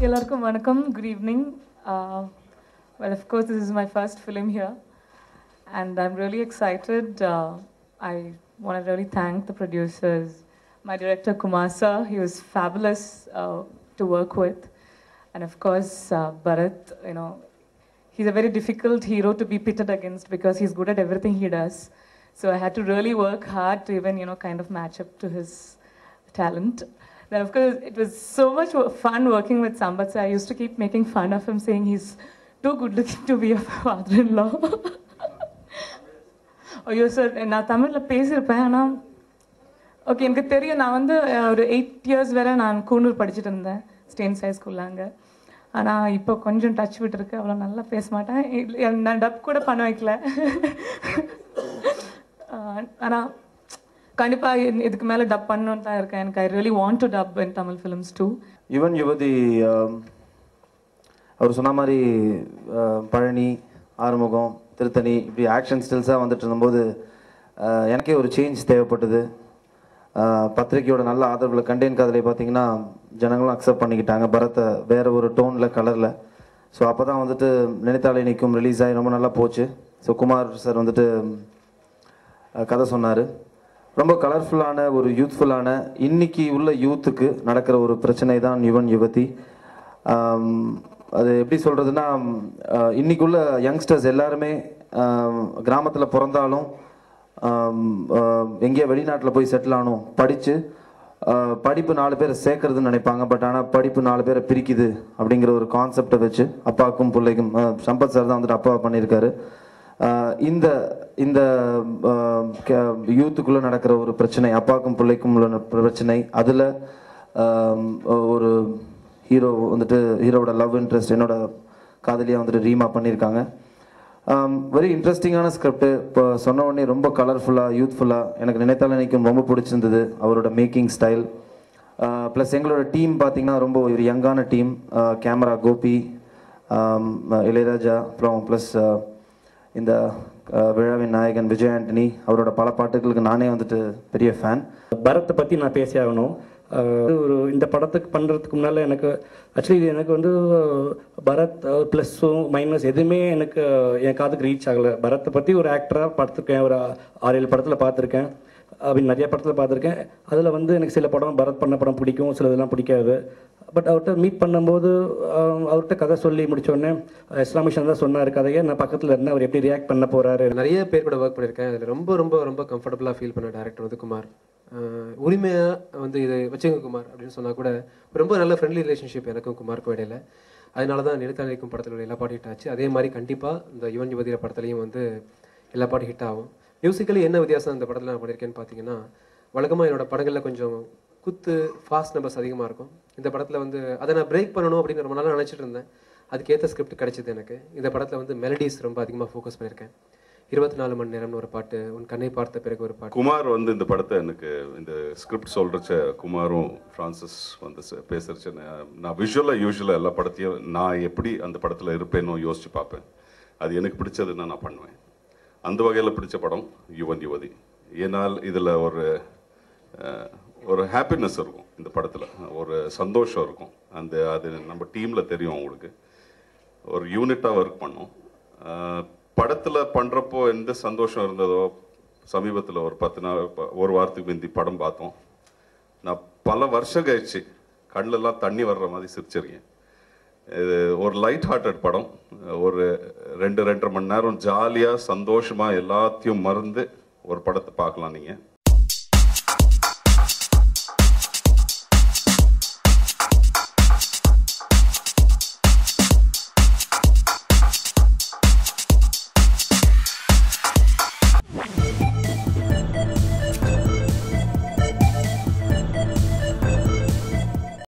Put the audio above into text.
எல்லாருக்கும் வணக்கம். Good evening. Well, of course, this is my first film here, and I'm really excited. I want to really thank the producers, my director Kumar sir. He was fabulous to work with, and of course, Bharat. You know, he's a very difficult hero to be pitted against because he's good at everything he does. So I had to really work hard to even kind of match up to his talent. Then of course it was so much fun working with Sambat sir. I used to keep making fun of him, saying he's too good looking to be a father-in-law. ஐயோ sir, நான் தமிழில் பேசியிருப்பேன். ஆனால் okay, எனக்கு தெரியும். நான் வந்து ஒரு 8 years வரை நான் கூனூர் படிச்சுட்டு இருந்தேன், ஸ்டேன்ஸ் ஹை ஸ்கூலில் அங்கே. ஆனால் இப்போ கொஞ்சம் டச் விட்டுருக்கு, அவ்வளோ நல்லா பேச மாட்டேன். நான் டப் கூட பண்ண வைக்கல. ஆனால் கண்டிப்பாக இதுக்கு மேலே டப் பண்ணணுன்னு தான் இருக்கேன். எனக்கு I really want to dub in Tamil films too. Yuvan Yuvathi அவர் சொன்ன மாதிரி பழனி, ஆறுமுகம், திருத்தணி இப்படி ஆக்ஷன் ஸ்டில்ஸாக வந்துட்டு இருந்தபோது எனக்கே ஒரு சேஞ்ச் தேவைப்பட்டது. பத்திரிக்கையோட நல்ல ஆதரவில் கண்டேன் காதலை பார்த்தீங்கன்னா ஜனங்களும் அக்செப்ட் பண்ணிக்கிட்டாங்க, பரத்தை வேறு ஒரு டோனில் கலரில். ஸோ அப்போ தான் வந்துட்டு நினைத்தாலே நிற்கும் ரிலீஸ் ஆகி ரொம்ப நல்லா போச்சு. ஸோ குமார் சார் வந்துட்டு கதை சொன்னார். ரொம்ப கலர்ஃபுல்லான ஒரு யூத்ஃபுல்லான இன்னைக்கு உள்ள யூத்துக்கு நடக்கிற ஒரு பிரச்சனை தான் யுவன் யுவதி. அது எப்படி சொல்கிறதுனா, இன்றைக்குள்ள யங்ஸ்டர்ஸ் எல்லாருமே கிராமத்தில் பிறந்தாலும் எங்கேயோ வெளிநாட்டில் போய் செட்டில் ஆகணும், படித்து படிப்பு 4 பேரை சேர்க்கறதுன்னு நினைப்பாங்க. பட் ஆனால் படிப்பு 4 பேரை பிரிக்குது அப்படிங்கிற ஒரு கான்செப்டை வச்சு அப்பாவுக்கும் பிள்ளைக்கும் சம்பத் சார் தான் வந்துட்டு அப்பா பண்ணியிருக்காரு. இந்த இந்த யூத்துக்குள்ளே நடக்கிற ஒரு பிரச்சனை, அப்பாவுக்கும் பிள்ளைக்கும் உள்ள பிரச்சனை, அதில் ஒரு ஹீரோ வந்துட்டு ஹீரோவோட லவ் இன்ட்ரெஸ்ட் என்னோட காதலியாக வந்துட்டு ரீமா பண்ணியிருக்காங்க. வெரி இன்ட்ரெஸ்டிங்கான ஸ்கிரிப்ட். இப்போ சொன்ன உடனே ரொம்ப கலர்ஃபுல்லாக யூத்ஃபுல்லாக எனக்கு நினைத்தாலே நினைக்கும் ரொம்ப பிடிச்சிருந்தது அவரோட மேக்கிங் ஸ்டைல். ப்ளஸ் எங்களோட டீம் பார்த்திங்கன்னா ரொம்ப ஒரு யங்கான டீம். கேமரா கோபி, இளையராஜா, அப்புறம் ப்ளஸ் இந்த விழாவின் நாயகன் விஜய் ஆண்டனி, அவரோட பல பாட்டுகளுக்கு நானே வந்துட்டு பெரிய ஃபேன். பரத்தை பற்றி நான் பேசி ஆகணும். ஒரு இந்த படத்துக்கு பண்ணுறதுக்கு முன்னால் எனக்கு ஆக்சுவலி எனக்கு வந்து பரத் ப்ளஸ்ஸும் மைனஸ் எதுவுமே எனக்கு என் காதுக்கு ரீச் ஆகலை. பரத்தை பற்றி ஒரு ஆக்டராக பார்த்துருக்கேன், ஒரு 6-7 படத்தில் பார்த்துருக்கேன், அப்படின்னு நிறைய படத்தில் பார்த்துருக்கேன். அதில் வந்து எனக்கு சில படம் பரத் பண்ண படம் பிடிக்கும், சில இதெல்லாம் பிடிக்காது. பட் அவர்கிட்ட மீட் பண்ணும்போது அவர்கிட்ட கதை சொல்லி முடித்தோடனே இஸ்லாமிஷன் தான் சொன்னார் கதையை. நான் பக்கத்தில் இருந்தேன், அவர் எப்படி ரியாக்ட் பண்ண போகிறாரு. நிறைய பேர் கூட ஒர்க் பண்ணியிருக்கேன். அதில் ரொம்ப ரொம்ப ரொம்ப கம்ஃபர்டபுளாக ஃபீல் பண்ண டேரக்டர் வந்து குமார். உரிமையாக வந்து இது வச்சுங்க குமார் அப்படின்னு சொன்னால் கூட ரொம்ப நல்ல ஃப்ரெண்ட்லி ரிலேஷன்ஷிப் எனக்கும் குமாருக்கும் இடையில. அதனால தான் நினைத்தாலே நிற்கும் படத்தில் எல்லா பாட்டும் ஹிட் ஆச்சு. அதே மாதிரி கண்டிப்பாக இந்த யுவன் யுவதிர படத்துலையும் வந்து எல்லா பாட்டும் ஹிட் ஆகும். மியூசிக்கலி என்ன வித்தியாசம் இந்த படத்தில் நான் பண்ணியிருக்கேன்னு பார்த்தீங்கன்னா, வழக்கமாக என்னோட படங்களில் கொஞ்சம் குத்து ஃபாஸ்ட் நம்பர்ஸ் அதிகமாக இருக்கும். இந்த படத்தில் வந்து அதை நான் பிரேக் பண்ணணும் அப்படின்னு ரொம்ப நாளாக நினச்சிட்டு இருந்தேன். அதுக்கேற்ற ஸ்கிரிப்ட் கிடைச்சிது எனக்கு. இந்த படத்தில் வந்து மெலடிஸ் ரொம்ப அதிகமாக ஃபோக்கஸ் பண்ணியிருக்கேன். 24 மணி நேரம்னு ஒரு பாட்டு, உன் கண்ணை பார்த்த பிறகு ஒரு பாட்டு. குமார் வந்து இந்த படத்தை எனக்கு இந்த ஸ்கிரிப்ட் சொல்கிறச்ச குமாரும் ஃப்ரான்சிஸ் வந்து பேசுகிறச்ச நான் யூஸ்வலாக எல்லா படத்தையும் நான் எப்படி அந்த படத்தில் இருப்பேனோ யோசித்து பார்ப்பேன். அது எனக்கு பிடிச்சதுன்னா நான் பண்ணுவேன். அந்த வகையில் பிடிச்ச படம் யுவன் யுவதி. ஏன்னால் இதில் ஒரு ஹாப்பினஸ் இருக்கும், இந்த படத்தில் ஒரு சந்தோஷம் இருக்கும். அது நம்ம டீமில் தெரியும் உங்களுக்கு. ஒரு யூனிட்டாக ஒர்க் பண்ணோம். படத்தில் பண்ணுறப்போ எந்த சந்தோஷம் இருந்ததோ, சமீபத்தில் ஒரு 10 நாள் ஒரு வாரத்துக்கு முந்தி படம் பார்த்தோம். நான் பல வருஷம் கழிச்சு கண்ணிலெல்லாம் தண்ணி வர்ற மாதிரி சிரிச்சிருக்கேன். இது ஒரு லைட் ஹார்ட்டட் படம். ஒரு 2-2.5 மணி நேரம் ஜாலியாக சந்தோஷமாக எல்லாத்தையும் மறந்து ஒரு படத்தை பார்க்கலாம் நீங்கள்.